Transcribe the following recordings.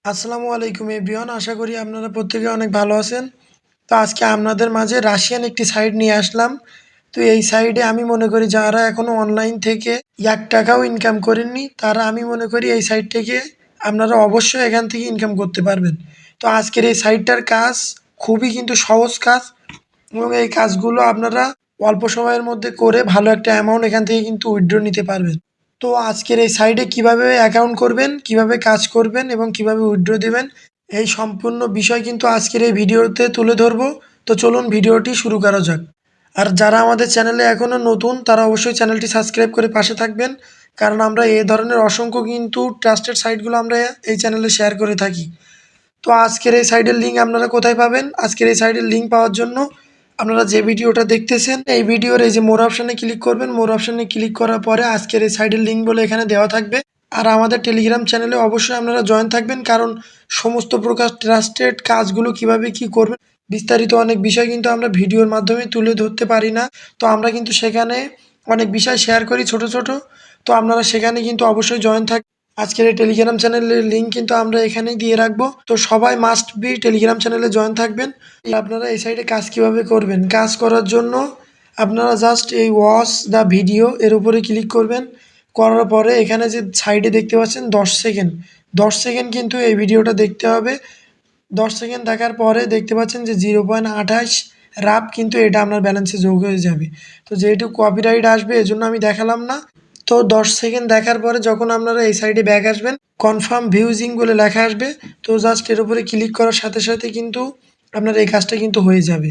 আসসালামু আলাইকুম এভরিওয়ান। আশা করি আপনারা প্রত্যেকে অনেক ভালো আছেন। তো আজকে আপনাদের মাঝে রাশিয়ান একটি সাইট নিয়ে আসলাম। তো এই সাইটে আমি মনে করি যারা এখনও অনলাইন থেকে ৳১ ইনকাম করেননি, তারা আমি মনে করি এই সাইট থেকে আপনারা অবশ্যই এখান থেকে ইনকাম করতে পারবেন। তো আজকের এই সাইটটার কাজ খুবই কিন্তু সহজ কাজ এবং এই কাজগুলো আপনারা অল্প সময়ের মধ্যে করে ভালো একটা অ্যামাউন্ট এখান থেকে কিন্তু উইথড্র নিতে পারবেন। তো আজকের এই সাইটে কিভাবে অ্যাকাউন্ট করবেন, কিভাবে কাজ করবেন এবং কিভাবে উইথড্র দিবেন, এই সম্পূর্ণ বিষয় কিন্তু আজকের এই ভিডিওতে তুলে ধরবো। তো চলুন ভিডিওটি শুরু করা যাক। আর যারা আমাদের চ্যানেলে এখনও নতুন, তারা অবশ্যই চ্যানেলটি সাবস্ক্রাইব করে পাশে থাকবেন, কারণ আমরা এই ধরনের অসংখ্য কিন্তু ট্রাস্টেড সাইটগুলো আমরা এই চ্যানেলে শেয়ার করে থাকি। তো আজকের এই সাইটের লিঙ্ক আপনারা কোথায় পাবেন? আজকের এই সাইটের লিঙ্ক পাওয়ার জন্য আপনারা যে ভিডিওটা দেখতেছেন, এই ভিডিওর এই যে মোর অপশানে ক্লিক করবেন। মোর অপশানে ক্লিক করার পরে আজকের এই সাইটের লিঙ্ক বলে এখানে দেওয়া থাকবে। আর আমাদের টেলিগ্রাম চ্যানেলে অবশ্যই আপনারা জয়েন থাকবেন, কারণ সমস্ত প্রকার ট্রাস্টেড কাজগুলো কিভাবে কি করবেন, বিস্তারিত অনেক বিষয় কিন্তু আমরা ভিডিওর মাধ্যমে তুলে ধরতে পারি না। তো আমরা কিন্তু সেখানে অনেক বিষয় শেয়ার করি ছোট ছোট। তো আপনারা সেখানে কিন্তু অবশ্যই জয়েন থাক। আজকের এই টেলিগ্রাম চ্যানেলের লিঙ্ক কিন্তু আমরা এখানেই দিয়ে রাখবো। তো সবাই মাস্ট বি টেলিগ্রাম চ্যানেলে জয়েন থাকবেন। আপনারা এই সাইডে কাজ কিভাবে করবেন, কাজ করার জন্য আপনারা জাস্ট এই ওয়াচ দ্য ভিডিও এর উপরে ক্লিক করবেন। করার পরে এখানে যে সাইডে দেখতে পাচ্ছেন 10 সেকেন্ড, 10 সেকেন্ড কিন্তু এই ভিডিওটা দেখতে হবে। 10 সেকেন্ড দেখার পরে দেখতে পাচ্ছেন যে 0.28 রাপ কিন্তু এটা আপনার ব্যালেন্সে যোগ হয়ে যাবে। তো যেহেতু কপিরাইট আসবে, এজন্য আমি দেখালাম না। তো 10 সেকেন্ড দেখার পরে যখন আপনারা এই সাইডে ব্যাক আসবেন, কনফার্ম ভিউজিং বলে লেখা আসবে। তো জাস্ট এর উপরে ক্লিক করার সাথে সাথে কিন্তু আপনার এই কাজটা কিন্তু হয়ে যাবে।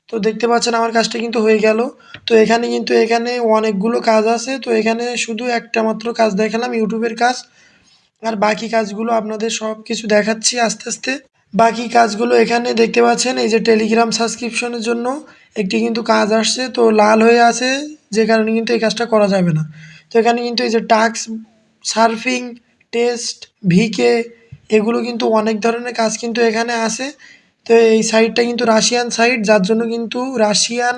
তো দেখতে পাচ্ছেন আমার কাজটা কিন্তু হয়ে গেল। তো এখানে অনেকগুলো কাজ আছে। তো এখানে শুধু একটা মাত্র কাজ দেখালাম, ইউটিউবের কাজ। আর বাকি কাজগুলো আপনাদের সব কিছু দেখাচ্ছি আস্তে আস্তে। বাকি কাজগুলো এখানে দেখতে পাচ্ছেন, এই যে টেলিগ্রাম সাবস্ক্রিপশনের জন্য একটি কিন্তু কাজ আসছে, তো লাল হয়ে আছে, যে কারণে কিন্তু এই কাজটা করা যাবে না। তো এখানে কিন্তু এই যে টাস্ক, সার্ফিং, টেস্ট, ভিকে, এগুলো কিন্তু অনেক ধরনের কাজ কিন্তু এখানে আছে। তো এই সাইটটা কিন্তু রাশিয়ান সাইট, যার জন্য কিন্তু রাশিয়ান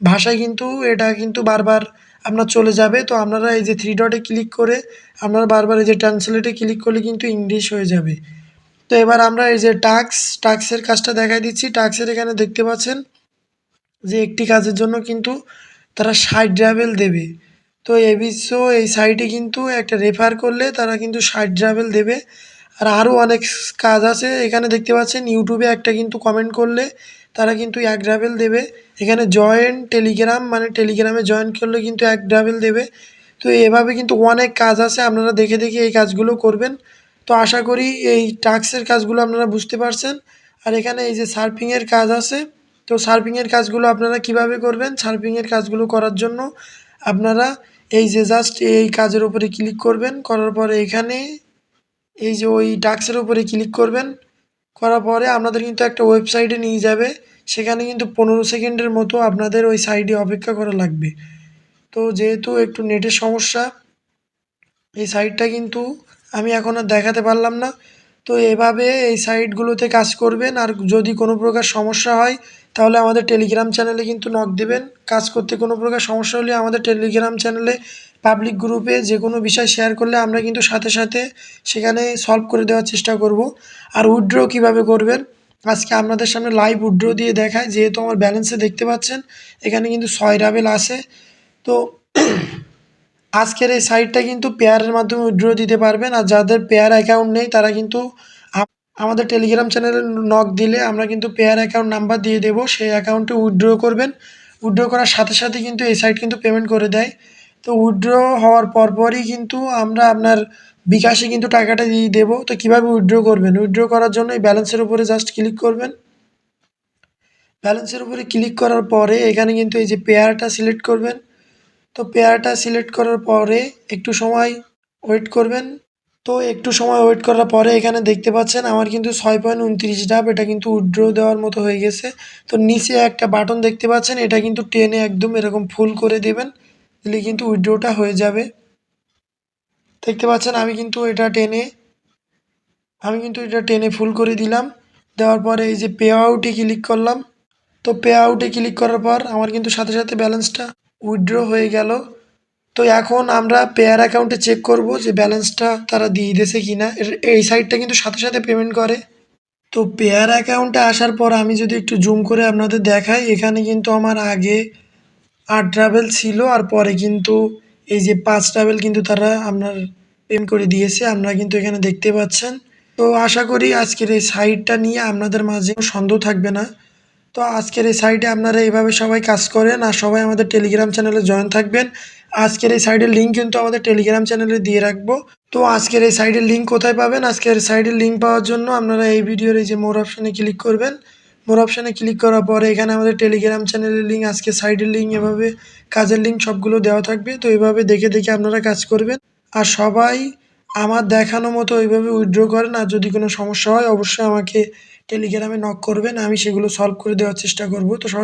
ভাষায় কিন্তু এটা কিন্তু বারবার আপনার চলে যাবে। তো আপনারা এই যে থ্রি ডটে ক্লিক করে আপনারা বারবার এই যে ট্রান্সলেটে ক্লিক করলে কিন্তু ইংলিশ হয়ে যাবে। তো এবার আমরা এই যে টাস্কের কাজটা দেখাই দিচ্ছি। টাস্কের এখানে দেখতে পাচ্ছেন যে একটি কাজের জন্য কিন্তু তারা 60 রাবেল দেবে। তো এবিসো এই সাইটে কিন্তু একটা রেফার করলে তারা কিন্তু 60 রাবেল দেবে। আর আরও অনেক কাজ আছে এখানে দেখতে পাচ্ছেন। ইউটিউবে একটা কিন্তু কমেন্ট করলে তারা কিন্তু 1 রাবেল দেবে। এখানে জয়েন টেলিগ্রাম, মানে টেলিগ্রামে জয়েন করলে কিন্তু 1 রাবেল দেবে। তো এভাবে কিন্তু অনেক কাজ আছে, আপনারা দেখে দেখে এই কাজগুলো করবেন। তো আশা করি এই টাস্কের কাজগুলো আপনারা বুঝতে পারছেন। আর এখানে এই যে সার্ফিংয়ের কাজ আছে। তো সার্ফিংয়ের কাজগুলো আপনারা কিভাবে করবেন, সার্ফিংয়ের কাজগুলো করার জন্য আপনারা এই যে জাস্ট এই কাজের উপরে ক্লিক করবেন। করার পরে এখানে এই যে ওই টাস্কের উপরে ক্লিক করবেন। করার পরে আপনাদের কিন্তু একটা ওয়েবসাইটে নিয়ে যাবে। সেখানে কিন্তু 15 সেকেন্ডের মতো আপনাদের ওই সাইটে অপেক্ষা করা লাগবে। তো যেহেতু একটু নেটের সমস্যা, এই সাইটটা কিন্তু আমি এখন আর দেখাতে পারলাম না। তো এভাবে এই সাইটগুলোতে কাজ করবেন। আর যদি কোনো প্রকার সমস্যা হয়, তাহলে আমাদের টেলিগ্রাম চ্যানেলে কিন্তু নক দেবেন। কাজ করতে কোনো প্রকার সমস্যা হলে আমাদের টেলিগ্রাম চ্যানেলে পাবলিক গ্রুপে যে কোনো বিষয় শেয়ার করলে আমরা কিন্তু সাথে সাথে সেখানে সলভ করে দেওয়ার চেষ্টা করব। আর উইথড্র কীভাবে করবেন, আজকে আপনাদের সামনে লাইভ উইথড্র দিয়ে দেখায়। যেহেতু আমার ব্যালেন্সে দেখতে পাচ্ছেন এখানে কিন্তু 6 রাবেল আছে। তো আজকের এই সাইটটা কিন্তু পেয়ারের মাধ্যমে উইথড্র দিতে পারবেন। আর যাদের পেয়ার অ্যাকাউন্ট নেই, তারা কিন্তু আমাদের টেলিগ্রাম চ্যানেলে নক দিলে আমরা কিন্তু পেয়ার অ্যাকাউন্ট নাম্বার দিয়ে দেবো। সেই অ্যাকাউন্টে উইথড্র করবেন। উইথড্র করার সাথে সাথে কিন্তু এই সাইট কিন্তু পেমেন্ট করে দেয়। তো উইথড্র হওয়ার পরপরই কিন্তু আমরা আপনার বিকাশে কিন্তু টাকাটা দিয়ে দেবো। তো কীভাবে উইথড্র করবেন, উইথড্র করার জন্য এই ব্যালেন্সের উপরে জাস্ট ক্লিক করবেন। ব্যালেন্সের উপরে ক্লিক করার পরে এখানে কিন্তু এই যে পেয়ারটা সিলেক্ট করবেন। তো পেয়ারটা সিলেক্ট করার পরে একটু সময় ওয়েট করবেন। তো একটু সময় ওয়েট করার পরে এখানে দেখতে পাচ্ছেন আমার কিন্তু 6.29 ডাব, এটা কিন্তু উইথড্র দেওয়ার মতো হয়ে গেছে। তো নিচে একটা বাটন দেখতে পাচ্ছেন, এটা কিন্তু টেনে একদম এরকম ফুল করে দেবেন, দিলে কিন্তু উইথড্রটা হয়ে যাবে। দেখতে পাচ্ছেন আমি কিন্তু এটা টেনে ফুল করে দিলাম। দেওয়ার পরে এই যে পে আউটে ক্লিক করলাম। তো পে আউটে ক্লিক করার পর আমার কিন্তু সাথে সাথে ব্যালেন্সটা উইথড্র হয়ে গেল। তো এখন আমরা পেয়ার অ্যাকাউন্টে চেক করব যে ব্যালেন্সটা তারা দিয়ে দিয়েছে কিনা। এই সাইটটা কিন্তু সাথে সাথে পেমেন্ট করে। তো পেয়ার অ্যাকাউন্টে আসার পর আমি যদি একটু জুম করে আপনাদের দেখাই, এখানে কিন্তু আমার আগে 8 ট্রাভেল ছিল আর পরে কিন্তু এই যে 5 ট্রাভেল কিন্তু তারা আপনার পেমেন্ট করে দিয়েছে, আপনারা কিন্তু এখানে দেখতে পাচ্ছেন। তো আশা করি আজকের এই সাইটটা নিয়ে আপনাদের মাঝে কোনো সন্দেহ থাকবে না। তো আজকের এই সাইটে আপনারা এইভাবে সবাই কাজ করেন আর সবাই আমাদের টেলিগ্রাম চ্যানেলে জয়েন থাকবেন। আজকের এই সাইটের লিঙ্ক কিন্তু আমাদের টেলিগ্রাম চ্যানেলে দিয়ে রাখবো। তো আজকের এই সাইটের লিঙ্ক কোথায় পাবেন? আজকের সাইটের লিঙ্ক পাওয়ার জন্য আপনারা এই ভিডিওর এই যে মোর অপশানে ক্লিক করবেন। মোর অপশানে ক্লিক করার পরে এখানে আমাদের টেলিগ্রাম চ্যানেলের লিঙ্ক, আজকের সাইটের লিঙ্ক, এভাবে কাজের লিঙ্ক সবগুলো দেওয়া থাকবে। তো এভাবে দেখে দেখে আপনারা কাজ করবেন আর সবাই আমার দেখানো মতো ওইভাবে উইথড্র করেন। আর যদি কোনো সমস্যা হয় অবশ্যই আমাকে টেলিগ্রামে নক করবেন, আমি সেগুলো সলভ করে দেওয়ার চেষ্টা করব। তো সবাই